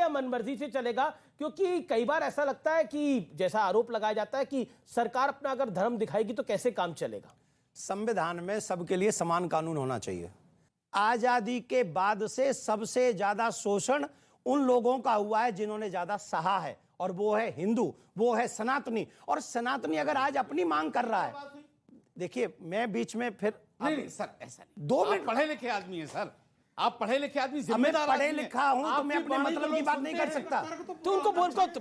या मनमर्जी से चलेगा? क्योंकि कई बार ऐसा लगता है कि जैसा आरोप लगाया जाता है कि सरकार अपना अगर धर्म दिखाएगी तो कैसे काम चलेगा? संविधान में सबके लिए समान कानून होना चाहिए। आजादी के बाद से सबसे ज्यादा शोषण उन लोगों का हुआ है जिन्होंने ज्यादा सहा है, और वो है हिंदू, वो है सनातनी। और सनातनी अगर आज अपनी मांग कर रहा है, देखिए मैं बीच में फिर नहीं सर, ऐसा नहीं। 2 आप मिनट। पढ़े लिखे आदमी हैं सर, आप पढ़े लिखे आदमी, मैं जिम्मेदार पढ़े आदमी हैं। लिखा हूं तो मैं आपकी अपने वाणी मतलब को की लोग बात नहीं कर सुनते सकता। हैं। तो उनको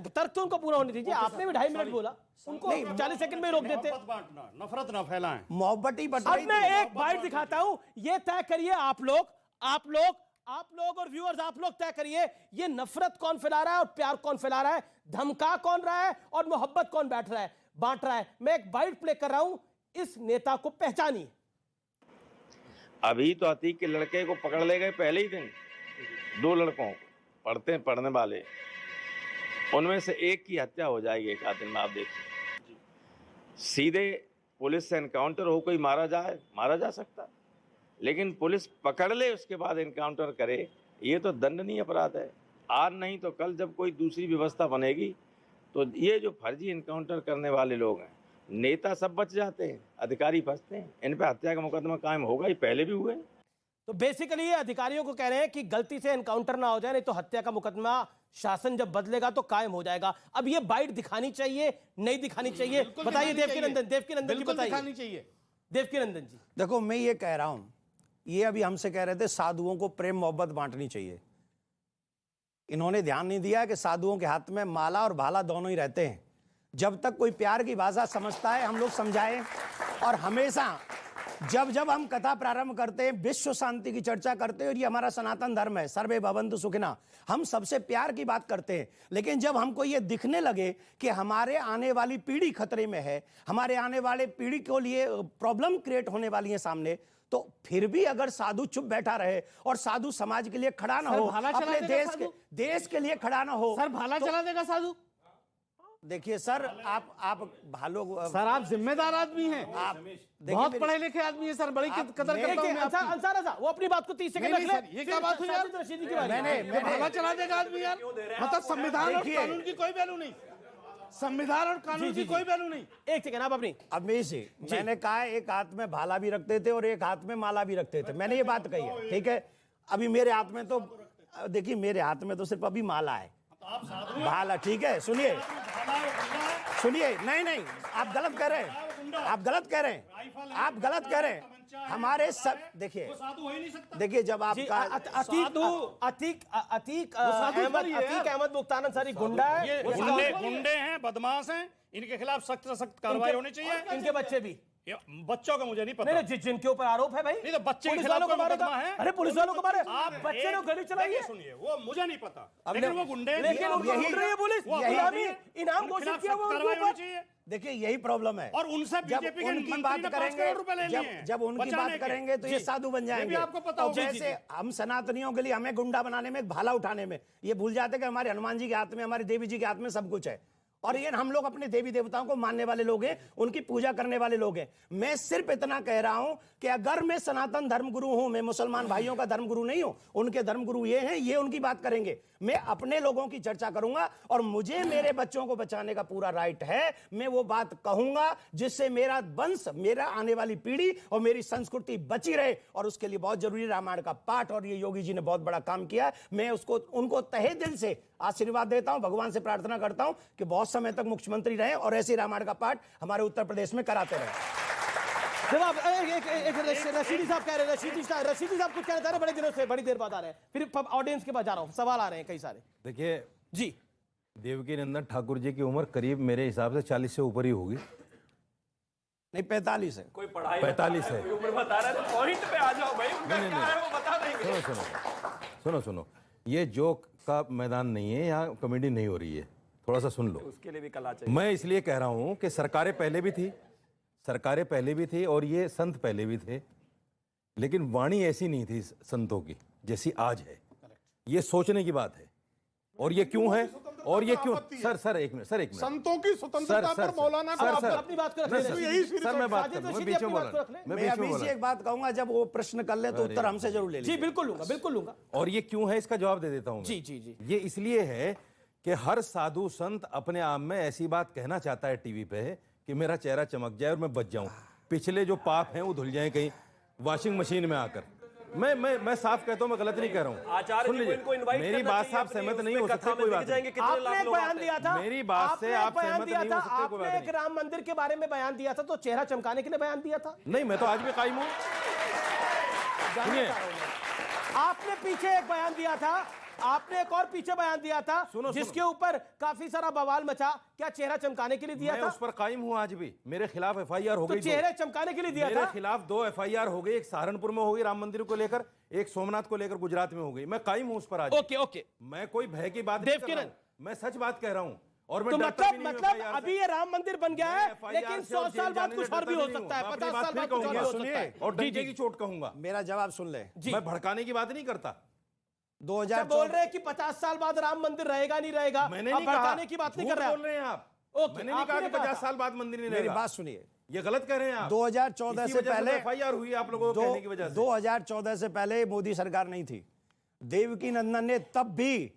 तर्क तो उनको पूरा होने दीजिए। आपने भी 2.5 मिनट बोला, उनको 40 सेकंड में रोक देते। बांटना, नफरत ना फैलाएं। मोहब्बती बट अब मैं एक बाइट दिखाता हूं, ये तय करिए आप लोग और व्यूअर्स, आप लोग तय करिए, ये नफरत कौन फैला रहा है और प्यार कौन फैला रहा है, धमका कौन रहा है और मोहब्बत कौन बांट रहा है। मैं एक बाइट प्ले कर रहा हूं, इस नेता को पहचानिए। अभी तो अतीक के लड़के को पकड़ ले गए पहले ही दिन, 2 लड़कों पढ़ने वाले, उनमें से एक की हत्या हो जाएगी एक आध दिन में। आप देखिए, सीधे पुलिस से एनकाउंटर हो, कोई मारा जा सकता है, लेकिन पुलिस पकड़ ले उसके बाद एनकाउंटर करे, ये तो दंडनीय अपराध है। आज नहीं तो कल जब कोई दूसरी व्यवस्था बनेगी तो ये जो फर्जी एनकाउंटर करने वाले लोग हैं, नेता सब बच जाते हैं, अधिकारी फंसते हैं, इन पे हत्या का मुकदमा कायम होगा, ये पहले भी हुए। तो बेसिकली ये अधिकारियों को कह रहे हैं कि गलती से एनकाउंटर ना हो जाए, नहीं तो हत्या का मुकदमा शासन जब बदलेगा तो कायम हो जाएगा। अब ये बाइट दिखानी चाहिए, नहीं दिखानी चाहिए? बताइए देवकीनंदन जी, बताइए देवकीनंदन जी। देखो, मैं ये कह रहा हूं, ये अभी हमसे कह रहे थे साधुओं को प्रेम मोहब्बत बांटनी चाहिए। इन्होंने ध्यान नहीं दिया कि साधुओं के हाथ में माला और भाला दोनों ही रहते हैं। जब तक कोई प्यार की भाषा समझता है हम लोग समझाएं, और हमेशा जब हम कथा प्रारंभ करते हैं, विश्व शांति की चर्चा करते हैं, और ये हमारा सनातन धर्म है, सर्वे भवन्तु सुखिनः, हम सबसे प्यार की बात करते हैं। लेकिन जब हमको ये दिखने लगे कि हमारे आने वाली पीढ़ी खतरे में है, हमारे आने वाले पीढ़ी के लिए प्रॉब्लम क्रिएट होने वाली है सामने, तो फिर भी अगर साधु चुप बैठा रहे और साधु समाज के लिए खड़ा ना हो, अपने देश के लिए खड़ा ना हो, सर भाला चला देगा साधु? देखिए सर, आप भालो सर, आप जिम्मेदार आदमी हैं, आप बहुत पढ़े लिखे आदमी हैं सर, बड़ी कदर करता हूं मैं आपकी। अंसार साहब, वो अपनी बात को 30 सेकंड रख ले। ये क्या बात हुई यार? मैंने भाला चला देगा आदमी यार? मतलब संविधान और कानून की कोई वैल्यू नहीं, संविधान और कानून की कोई वैल्यू नहीं। एक सेकंड, आप अपनी। मैंने कहा एक हाथ में भाला भी रखते थे और एक हाथ में माला भी रखते थे, मैंने ये बात कही है, ठीक है? अभी मेरे हाथ में तो, देखिए मेरे हाथ में तो सिर्फ अभी माला है, भाला, ठीक है? सुनिए, नहीं, आप गलत कह रहे हैं, हमारे सब, देखिए जब आपका अतीक अहमद मुख्तार अंसारी गुंडा है, गुंडे हैं, बदमाश हैं, इनके खिलाफ सख्त से सख्त कार्रवाई होनी चाहिए। इनके बच्चे भी, बच्चों का मुझे नहीं पता। नहीं, जिनके ऊपर आरोप है भाई, नहीं तो बच्चे पुलिस वालों को मारा था। अरे पुलिस वालों को मारे, आप बच्चे ने गाड़ी चलाई है। सुनिए, वो मुझे नहीं पता, लेकिन वो गुंडे, लेकिन पुलिस इनाम घोषित किया हुआ कार्रवाई होनी चाहिए। देखिए यही प्रॉब्लम है, और उनसे बीजेपी के मंत्री ने 5 करोड़ रुपए ले लिए हैं। जब उनकी बात करेंगे तो ये साधु बन जाएंगे। आपको पता होगा। जैसे हम सनातनियों के लिए हमें गुंडा बनाने में, भाला उठाने में, ये भूल जाते कि हमारे हनुमान जी के हाथ में, हमारे देवी जी के हाथ में सब कुछ है, और ये हम लोग अपने देवी देवताओं को मानने वाले लोग हैं, उनकी पूजा करने वाले लोग हैं। मैं सिर्फ इतना कह रहा हूं कि अगर मैं सनातन धर्मगुरु हूं, मैं मुसलमान भाइयों का धर्मगुरु नहीं हूं, उनके धर्मगुरु ये हैं, ये उनकी बात करेंगे, मैं अपने लोगों की चर्चा करूंगा, और मुझे मेरे बच्चों को बचाने का पूरा राइट है। मैं वो बात कहूंगा जिससे मेरा वंश, मेरा आने वाली पीढ़ी और मेरी संस्कृति बची रहे, और उसके लिए बहुत जरूरी रामायण का पाठ, और ये योगी जी ने बहुत बड़ा काम किया। मैं उनको तहे दिल से आशीर्वाद देता हूं, भगवान से प्रार्थना करता हूं कि बहुत समय तक मुख्यमंत्री रहे और ऐसे रामायण का पाठ हमारे उत्तर प्रदेश में कराते रहे। जवाब रशीदी साहब कह रहे हैं, रशीदी साहब कुछ कहना चाह रहे हैं, बड़े दिनों से, बड़ी देर बाद आ रहे हैं, फिर ऑडियंस के पास जा रहा हूं, सवाल आ रहे हैं कई सारे। देखिए जी, देवकीनंदन ठाकुर जी की उम्र करीब मेरे हिसाब से 40 से ऊपर ही होगी। नहीं, 45 है। कोई 45 है, उम्र बता रहा है तो पॉइंट पे आ जाओ भाई, उनका क्या है वो बता देंगे। सुनो, ये जोक का मैदान नहीं है, यहाँ कॉमेडी नहीं हो रही है, थोड़ा सा सुन लो। उसके लिए भी कला चाहिए। मैं इसलिए कह रहा हूं कि सरकारें पहले भी थी और ये संत पहले भी थे, लेकिन वाणी ऐसी नहीं थी संतों की जैसी आज है। ये सोचने की बात है। और ये क्यों है? और ये क्यों? सर एक मिनट, संतों की स्वतंत्रता पर मौलाना को आप अपनी बात कर रहे हैं। यही सीरियस सर मैं बात साजिद कर रशीदी बीच में अपनी बोल बात को रख लें। मैं मैं बीच अभी में से बोल एक बात कहूंगा, जब वो प्रश्न कर ले तो उत्तर हमसे जरूर ले जी लीजिए। बिल्कुल लूंगा, बिल्कुल लूंगा। और ये क्यों है, इसका जवाब दे देता हूं मैं। जी जी जी। ये इसलिए है कि हर साधु संत अपने आप में ऐसी बात कहना चाहता है टीवी पे कि मेरा चेहरा चमक जाए और मैं बच जाऊं, पिछले जो पाप हैं वो धुल जाएं कहीं वॉशिंग मशीन में आकर। मैं साफ कहता हूं, मैं गलत नहीं कह रहा हूं। आचार्य सुन जी को लीजिए, इनको इनवाइट मेरी करना बात चाहिए से आप अपनी सहमत नहीं उसमें हो कथा सकते, में कोई दिख बात जाएंगे नहीं। कितने आपने लाख एक लोग बयान आते दिया हैं। था, मेरी बात से आपने आप बयान सहमत दिया नहीं था, हो सकते, कोई बात आपने एक नहीं। राम मंदिर के बारे में बयान दिया था, तो चेहरा चमकाने के लिए बयान दिया था। नहीं, मैं तो आज भी कायम हूं। सुनिए, आपने पीछे एक बयान दिया था, आपने एक और पीछे बयान दिया था सुनो, जिसके ऊपर काफी सारा बवाल मचा। क्या चेहरा चमकाने के लिए दिया मैं था? उस पर कायम हूं आज भी। मेरे खिलाफ एफआईआर हो तो गई, चेहरे चमकाने के लिए दिया मेरे था। खिलाफ 2 एफआईआर हो गई, एक सहारनपुर में हो गई राम मंदिर को लेकर, एक सोमनाथ को लेकर गुजरात में हो गई। मैं कायम हूं उस पर आज। Okay okay. मैं कोई भय की बात नहीं कर रहा देवकिरण। हूं। मैं सच बात कह रहा हूं और मैं तो डरता भी नहीं हूं मतलब FIR से। अभी ये राम मंदिर बन गया है, मैं लेकिन FIR से 100 और साल जेल बाद जाने कुछ से और भी डरता हो नहीं हूं। सकता है, मैं अपनी 50 बात साल फिर बाद कुछ और भी कहूंगा, हो सकता है। और जी डंडे जी की चोट कहूंगा। मेरा जवाब सुन ले। जी। मैं भड़काने की बात नहीं करता। अच्छा, 2014 बोल रहे हैं कि 50 साल बाद राम मंदिर रहेगा नहीं रहेगा, मैंने आप नहीं कहा, भड़काने की बात नहीं कर झूठ रहे बोल रहे हैं आप। ओके, मैंने नहीं कहा आपने कि कहा 50 था। साल बाद मंदिर नहीं मेरी रहेगा। बात सुनिए। ये गलत कह रहे हैं आप। 2014 इसी से वजह पहले एफआईआर हुई आप लोगों को कहने की वजह से। 2014 से पहले मोदी सरकार नहीं थी। देवकी नंदन ने तब भी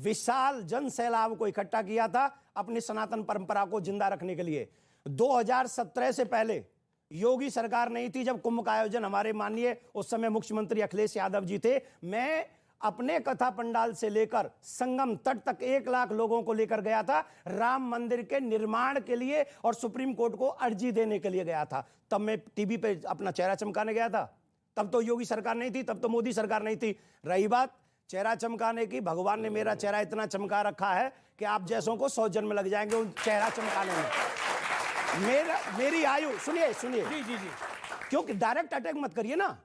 विशाल जन सैलाब को इकट्ठा किया था अपनी सनातन परंपरा को जिंदा रखने के लिए। 2017 से पहले योगी सरकार नहीं थी, जब कुंभ का आयोजन हमारे माननीय उस समय मुख्यमंत्री अखिलेश यादव जी थे। मैं अपने कथा पंडाल से लेकर संगम तट तक 1 लाख लोगों को लेकर गया था राम मंदिर के निर्माण के लिए, और सुप्रीम कोर्ट को अर्जी देने के लिए गया था। तब मैं टीवी पे अपना चेहरा चमकाने गया था। तब तो योगी सरकार नहीं थी, तब तो मोदी सरकार नहीं थी। रही बात चेहरा चमकाने की, भगवान ने मेरा चेहरा इतना चमका रखा है कि आप जैसों को 100 जन्म लग जाएंगे उन चेहरा चमकाने में। मेरी आयु सुनिए जी जी जी। क्योंकि डायरेक्ट अटैक मत करिए ना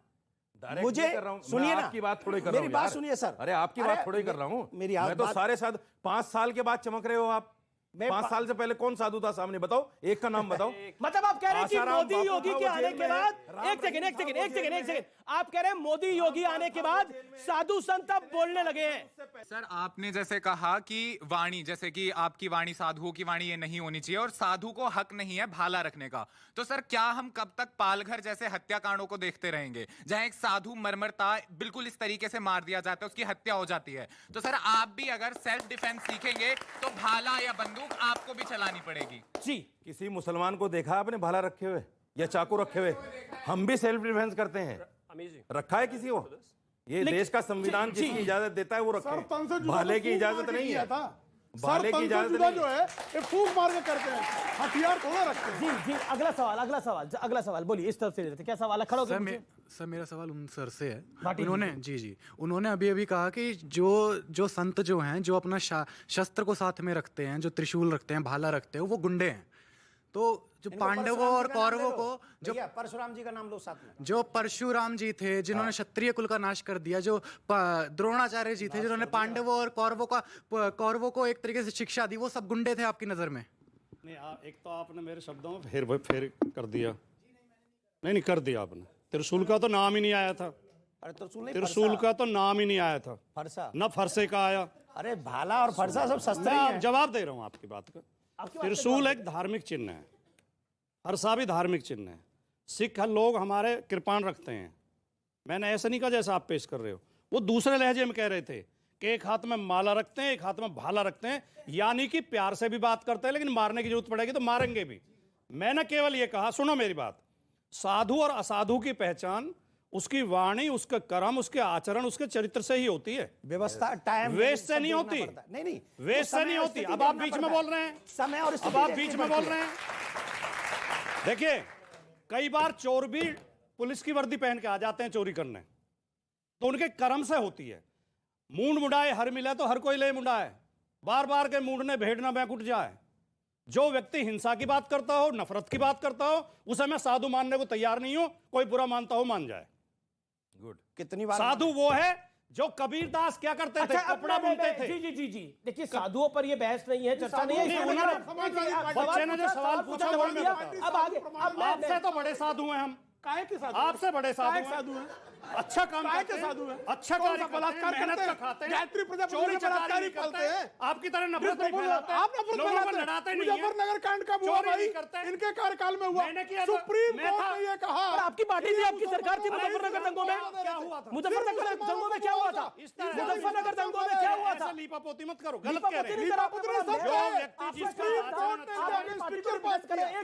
डायरेक्ट मुझे। नहीं कर रहा हूं। सुनिए मैं ना, आपकी बात थोड़ी कर रहा हूं मेरी बात यार। सुनिए सर। अरे आपकी अरे बात थोड़ी कर रहा हूं। मेरी मैं तो बात- सारे साथ 5 साल के बाद चमक रहे हो आप। मैं 5 साल से पहले कौन साधु था सामने, बताओ एक का नाम बताओ। मतलब आप कह रहे हैं कि आसाराम मोदी बापू योगी था, के वो आने जेल के में है। बाद, राम एक सेकंड रहीम था, वो जेल में है। आप कह रहे हैं मोदी योगी आने के बाद साधु संत अब बोलने लगे हैं। सर आपने जैसे कहा कि वाणी, जैसे कि आपकी वाणी साधुओं की वाणी ये नहीं होनी चाहिए और साधु को हक नहीं है भाला रखने का, तो सर क्या हम कब तक पालघर जैसे हत्याकांडों को देखते रहेंगे जहां एक साधु मरमरता बिल्कुल इस तरीके से मार दिया जाता है, उसकी हत्या हो जाती है? तो सर आप भी अगर सेल्फ डिफेंस सीखेंगे तो भाला या बंदूक आपको भी चलानी पड़ेगी। जी। किसी मुसलमान को देखा आपने भाला रखे हुए या चाकू रखे हुए? हम भी सेल्फ डिफेंस करते हैं। रखा है किसी को? ये देश का संविधान जी, जिसकी इजाजत देता है वो सर तन से रखे। जुदा भाले तो की फूंक इजाजत मार के नहीं किया है। था। भाले सर की तन से इजाजत जुदा नहीं जो है ये फूंक मार के करते हैं, हथियार थोड़ा रखते हैं। जी जी। अगला सवाल बोलिए, इस तरफ से लेते क्या सवाल है? खड़ो सर होकर सर मेरा सवाल उन सर से है। भाटी जी। उन्होंने जी उन्होंने अभी कहा कि जो संत जो हैं, जो अपना शस्त्र को साथ में रखते हैं, जो त्रिशूल रखते हैं, भाला रखते हैं, वो गुंडे हैं। तो जो पांडवों और कौरवों को, जो परशुराम जी का नाम लो साथ में। जो परशुराम जी थे जिन्होंने क्षत्रिय कुल का नाश कर दिया, जो द्रोणाचार्य जी थे जिन्होंने पांडवों और कौरवों को एक तरीके से शिक्षा दी, वो सब गुंडे थे आपकी नजर में? नहीं एक तो आपने मेरे शब्दों में फेर कर दिया। नहीं कर दिया आपने। त्रिशूल का तो नाम ही नहीं आया था। अरे त्रिशूल का तो नाम ही नहीं आया था, फरसा। न फरसे का आया। अरे भाला और फरसा सब शस्त्र मैं ही आप हैं। जवाब दे रहा हूं आपकी बात का। त्रिशूल एक धार्मिक चिन्ह है, फरसा भी धार्मिक चिन्ह है। सिख लोग हमारे कृपाण रखते हैं। मैंने ऐसा नहीं कहा जैसा आप पेश कर रहे हो। वो दूसरे लहजे में कह रहे थे कि एक हाथ में माला रखते हैं, एक हाथ में भाला रखते हैं, यानी कि प्यार से भी बात करते हैं, लेकिन मारने की जरूरत पड़ेगी तो मारेंगे भी। मैंने केवल ये कहा, सुनो मेरी बात, साधु और असाधु की पहचान उसकी वाणी, उसका कर्म, उसके आचरण, उसके चरित्र से ही होती है। व्यवस्था टाइम वेस्ट से नहीं होती। नहीं वेस्ट से नहीं होती। अब आप बीच में बोल रहे हैं, समय और अब आप बीच में बोल रहे हैं। देखिए कई बार चोर भी पुलिस की वर्दी पहन के आ जाते हैं चोरी करने, तो उनके कर्म से होती है। मूंड मुड़ाए हर मिले तो हर कोई ले मुड़ाए, बार बार के मूंडने भेड़ ना बैक उठ जाए। जो व्यक्ति हिंसा की बात करता हो, नफरत की बात करता हो, उसे मैं साधु मानने को तैयार नहीं हूं। कोई बुरा मानता हो मान जाए। गुड। कितनी बार साधु वो है जो कबीरदास क्या करते थे, अच्छा, कपड़ा बुनते थे। जी जी जी जी। देखिए साधुओं पर ये बहस नहीं है, चर्चा नहीं है। नहीं, इसमें उन्होंने- बच्चे ने जो सवाल पूछा जवाब वो मैं दिया। बताता हूं। अब आगे, अब आपसे तो बड़े साधु हैं हम, काहे के साधु? आपसे बड़े साधु काहे हैं। साधु हैं? अच्छा काम काय करते के हैं, साधु हैं? अच्छा कौन कार्य सा करते हैं, बलात्कार मेहनत करते का हैं? खाते हैं, गायत्री प्रजापति चोरी ने बलात्कार चकारी ही नहीं करते फैलते हैं, हैं। आपकी तरह नफरत नहीं फैलाते, आप नफरत लोगों को फैलाते हैं। लड़ाते नहीं हैं, मुजफ्फरनगर कांड कब हुआ चोरी भाई? नहीं करते हैं। इनके कार्यकाल में हुआ। मैंने किया था, सुप्रीम मैं कोर्ट था। ने ये कहा। पर आपकी पार्टी थी, आपकी सरकार थी मुजफ्फरनगर दंगों में। क्या हुआ था? मुजफ्फरनगर दंगों में क्या हुआ था? इस तरह मुजफ्फरनगर दंगों में क्या हुआ था? ऐसे लीपापोती मत करो, गलत कह लीपापोती रहे नहीं हैं। करा, आपको बड़ा लीपापोती दया है। जो व्यक्ति आप जिसका अपनी आचरण आप अच्छा अपनी पार्टी को रिप्रेजेंट कर रहे हैं।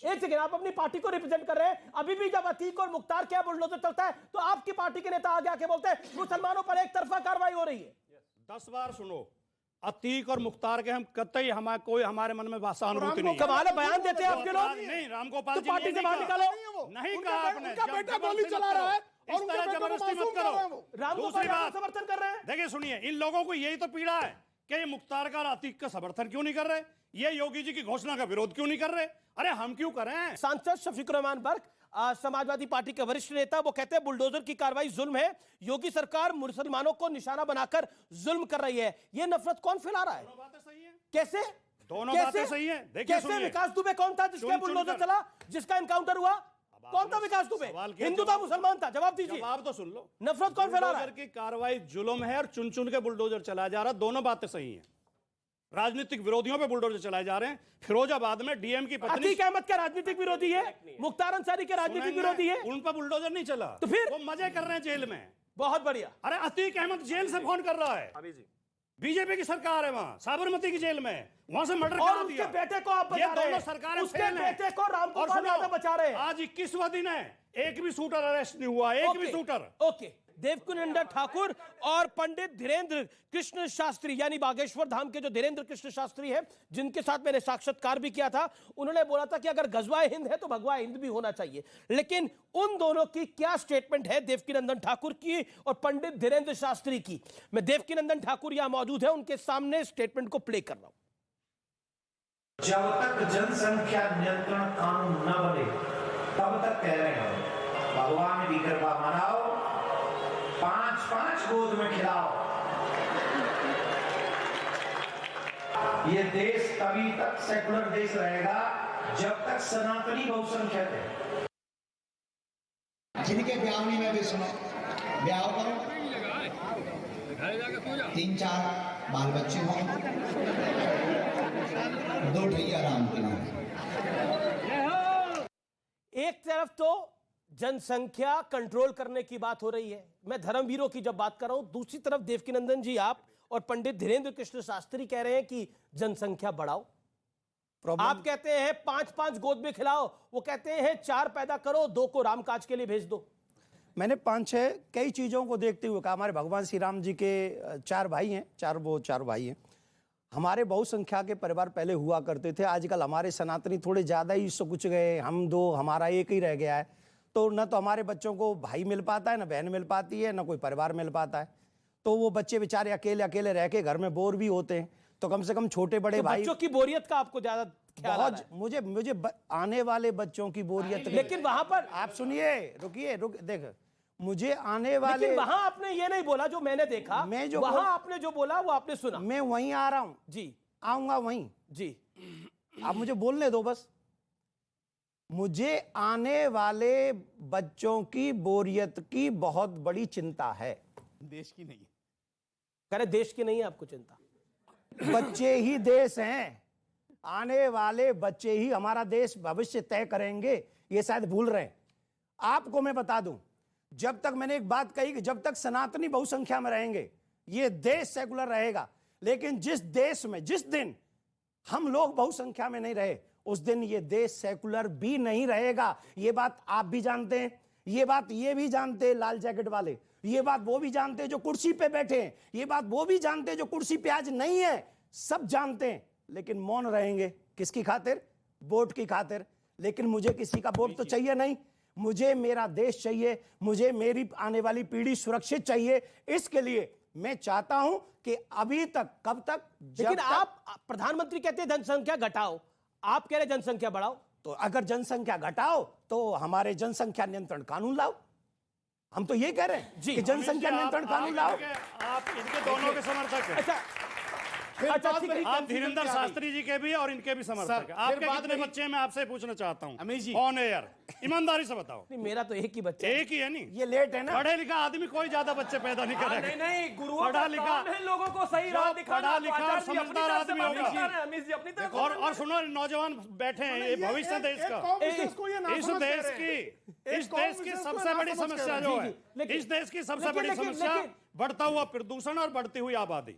एक सेकंड, आप अपनी पार्टी को रिप्रेजेंट कर रहे हैं। अभी भी जब अतीक और मुख्तार क्या बुलडोजर चलता है तो आपकी पार्टी के नेता आगे आके बोलते हैं मुसलमानों पर एक तरफा कार्रवाई हो रही है। 10 बार सुनो, अतीक और मुख्तार के हम कतई हमारे मन में सहानुभूति नहीं है। कमाल है, बयान देते हैं आपके लोग। नहीं, रामगोपाल तो जी ने पार्टी ये से नहीं बाहर कहा। निकालो। नहीं कहा आपने, उनका बेटा जबरदस्ती गोली मत चला करो। रहा है इस और उनके तरह बेटे को जबरदस्ती मासूम मत कर रहे हैं वो। करो। राम दूसरी बात, समर्थन कर रहे हैं। देखिए सुनिए, इन लोगों को यही तो पीड़ा है कि ये मुख्तार का और अतीक का समर्थन क्यों नहीं कर रहे, ये योगी जी की घोषणा का विरोध क्यों नहीं कर रहे। अरे हम क्यों करें। सांसद शफीकुर रहमान बर्क, समाजवादी पार्टी के वरिष्ठ नेता, वो कहते हैं बुलडोजर की कार्रवाई जुल्म है, योगी सरकार मुसलमानों को निशाना बनाकर जुल्म कर रही है। ये नफरत कौन फैला रहा है? दोनों बातें सही हैं। कैसे? दोनों कैसे? बातें सही हैं। देखिए कैसे? सुनिए, विकास दुबे कौन था जिसका चुन बुलडोजर कर- चला, जिसका एनकाउंटर हुआ? कौन था विकास दुबे? सवाल के हिंदू था, जवाब- मुसलमान था? जवाब दीजिए। जवाब तो सुन लो। नफरत कौन फैला रहा है? बुलडोजर की कार्रवाई जुल्म है और चुन चुन के बुलडोजर चलाया जा रहा है, दोनों बातें सही हैं। राजनीतिक विरोधियों पे बुलडोजर चलाए जा रहे हैं। फिरोजाबाद में डीएम की पत्नी अतीक अहमद का राजनीतिक विरोधी है, मुख्तार अंसारी के राजनीतिक विरोधी है। उन पर बुलडोजर नहीं चला, तो फिर? वो मजे कर रहे हैं जेल में। बहुत बढ़िया। अरे अतीक अहमद जेल से फोन कर रहा है, बीजेपी की सरकार है वहां, साबरमती की जेल में, वहां से मर्डर और करा उसके दिया। बेटे को आप बचा ये रहे दोनों हैं। सरकारें उसके फेल हैं। बेटे को रामगोपाल और सुनो, यादव बचा रहे हैं। आज 21वां दिन है, एक भी शूटर अरेस्ट नहीं हुआ, एक भी शूटर। ओके, देवकुनिंदन ठाकुर और पंडित धीरेन्द्र कृष्ण शास्त्री, यानी बागेश्वर धाम के जो धीरेन्द्र कृष्ण शास्त्री हैं, जिनके साथ मैंने साक्षात्कार भी किया था, उन्होंने बोला था कि अगर गजवाए हिंद है तो भगवाए हिंद भी होना चाहिए। लेकिन उन दोनों की क्या स्टेटमेंट है, देवकीनंदन ठाकुर की और पंडित धीरेन्द्र शास्त्री की? मैं देवकीनंदन ठाकुर यहां मौजूद है, उनके सामने स्टेटमेंट को प्ले कर रहा हूं। जब तक जनसंख्या नियंत्रण कानून न बने तब तक कह रहे हैं भगवान की कृपा मनाओ, 5-5 गोद में खिलाओ। ये देश तभी तक सेकुलर देश रहेगा जब तक सनातनी बहुसंख्यक है। जिनके ब्याह में भी सुनो, ब्याह करो, 3-4 बाल बच्चे हों, 2 ढैया राम के नाम। एक तरफ तो जनसंख्या कंट्रोल करने की बात हो रही है, मैं धर्मवीरों की जब बात कर रहा हूं, दूसरी तरफ देवकीनंदन जी आप और पंडित धीरेन्द्र कृष्ण शास्त्री कह रहे हैं कि जनसंख्या बढ़ाओ। आप कहते हैं 5-5 गोद में खिलाओ, वो कहते हैं 4 पैदा करो, 2 को रामकाज के लिए भेज दो। मैंने 5-6 कई चीज़ों को देखते हुए कहा, हमारे भगवान श्री राम जी के 4 भाई हैं, 4 भाई हैं। हमारे बहुसंख्या के परिवार पहले हुआ करते थे, आजकल हमारे सनातनी थोड़े ज़्यादा ही कुछ गए, हम 2, हमारा एक ही रह गया है। तो न तो हमारे बच्चों को भाई मिल पाता है, न बहन मिल पाती है, न कोई परिवार मिल पाता है। तो वो बच्चे बेचारे अकेले अकेले रह के घर में बोर भी होते हैं। तो कम से कम छोटे बड़े तो भाई, बच्चों की बोरियत का आपको ज्यादा ख्याल आ रहा है? मुझे आने वाले बच्चों की बोरियत, लेकिन वहां पर आप सुनिए, रुकिए देख, मुझे आने वाले, लेकिन वहां आपने ये नहीं बोला जो मैंने देखा, मैं जो वहां आपने जो बोला वो आपने सुना। मैं वहीं आ रहा हूं जी, आऊंगा वहीं जी, आप मुझे बोलने दो बस। मुझे आने वाले बच्चों की बोरियत की बहुत बड़ी चिंता है। देश की नहीं है। कह रहे देश की नहीं है आपको चिंता? बच्चे ही देश हैं, आने वाले बच्चे ही हमारा देश भविष्य तय करेंगे, ये शायद भूल रहे हैं। आपको मैं बता दूं, जब तक, मैंने एक बात कही कि जब तक सनातनी बहुसंख्या में रहेंगे ये देश सेकुलर रहेगा। लेकिन जिस देश में, जिस दिन हम लोग बहुसंख्या में नहीं रहे, उस दिन ये देश सेकुलर भी नहीं रहेगा। ये बात आप भी जानते हैं, ये बात ये भी जानते हैं लाल जैकेट वाले, ये बात वो भी जानते हैं जो कुर्सी पे बैठे हैं, ये बात वो भी जानते हैं जो कुर्सी पे आज नहीं है, सब जानते हैं। लेकिन मौन रहेंगे किसकी खातिर? वोट की खातिर। लेकिन मुझे किसी का वोट तो चाहिए नहीं, मुझे मेरा देश चाहिए, मुझे मेरी आने वाली पीढ़ी सुरक्षित चाहिए। इसके लिए मैं चाहता हूं कि अभी तक, कब तक, लेकिन आप प्रधानमंत्री कहते हैं जनसंख्या घटाओ, आप कह रहे जनसंख्या बढ़ाओ। तो अगर जनसंख्या घटाओ तो हमारे जनसंख्या नियंत्रण कानून लाओ। हम तो ये कह रहे हैं जी, कि जनसंख्या नियंत्रण कानून लाओ। आप इनके दोनों के समर्थक हैं। अच्छा, फिर अच्छा, बात ठीक है। वही आप confusion धीरेन्द्र की आ गई। शास्त्री जी के भी और इनके भी समर्थक सर, हैं। फिर आपके बात कितने वही- बच्चे हैं मैं आपसे पूछना चाहता हूँ अमीश जी। ऑन एयर ईमानदारी से बताओ। नहीं, मेरा तो एक ही बच्चा है। एक ही है नहीं, ये लेट है ना। पढ़े लिखा आदमी कोई ज्यादा बच्चे पैदा नहीं नहीं करेगा। नहीं, गुरुओं पढ़ा का लिखा काम है लोगों को सही जो राह दिखाना। पढ़ा लिखा और आचार्य जी अपनी समझदार तरफ से आदमी बात होगा। बता रहे हैं, अमीश जी अपनी तरफ से और सुनो, नौजवान बैठे हैं, ये भविष्य है देश का। कौम विशेष को ये इस नासमझ कह देश रहे हैं। की इस कौम देश की विशेष को सबसे बड़ी नासमझ कह समस्या रहे जो हैं। है, लेकिन- इस देश की सबसे लेकिन- बड़ी लेकिन- समस्या लेकिन- बढ़ता हुआ प्रदूषण और बढ़ती हुई आबादी।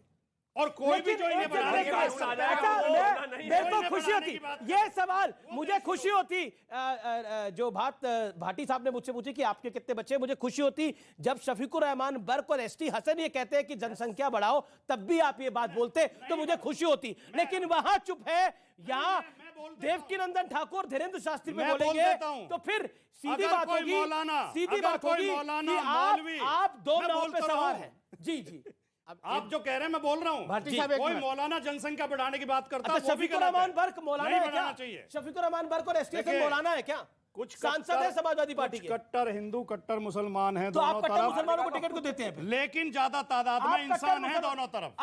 और कोई भी लेकिन जो इन्हें एक बढ़ाने की सेकंड, बात आ करता जाएगा, अच्छा, वो मैं- होना नहीं मेरे है। को कोई खुशी बढ़ाने होती की बात ये सवाल मुझे खुशी होती जो भाटी साहब ने मुझसे पूछी कि आपके कितने बच्चे हैं, मुझे खुशी होती जब शफीकुर रहमान बर्क और एसटी हसन ये कहते हैं कि जनसंख्या बढ़ाओ, तब भी आप ये बात बोलते तो मुझे खुशी होती। लेकिन वहां चुप है, यहाँ देवकीनंदन ठाकुर धीरेन्द्र शास्त्री पे मैं बोल बोलेंगे देता हूं। तो फिर सीधी अगर बात कोई होगी, मौलाना, सीधी अगर बात कोई होगी मौलाना, कि मौलवी, आप दो मैं नाव बोल पे तो सवार रहा हैं। जी जी। आप जो कह रहे हैं मैं बोल रहा हूँ। भाटी जी, साहब, एक कोई मिनट। मौलाना जनसंख्या बढ़ाने की बात करता अच्छा, है, वो भी शफीकुर गलत है। रहमान बर्क मौलाना नहीं है क्या? बढ़ाना चाहिए। शफीकुर रहमान बर्क और एसटी हसन देखिए, मौलाना है क्या? कुछ सांसद है समाजवादी पार्टी के। कट्टर हिंदू कट्टर मुसलमान हैं तो आप दोनों कट्टर तरफ, मुसलमानों को टिकट को देते हैं फिर? लेकिन ज्यादा तादाद आप में कट्टर इंसान हैं मुसलमान- दोनों तरफ।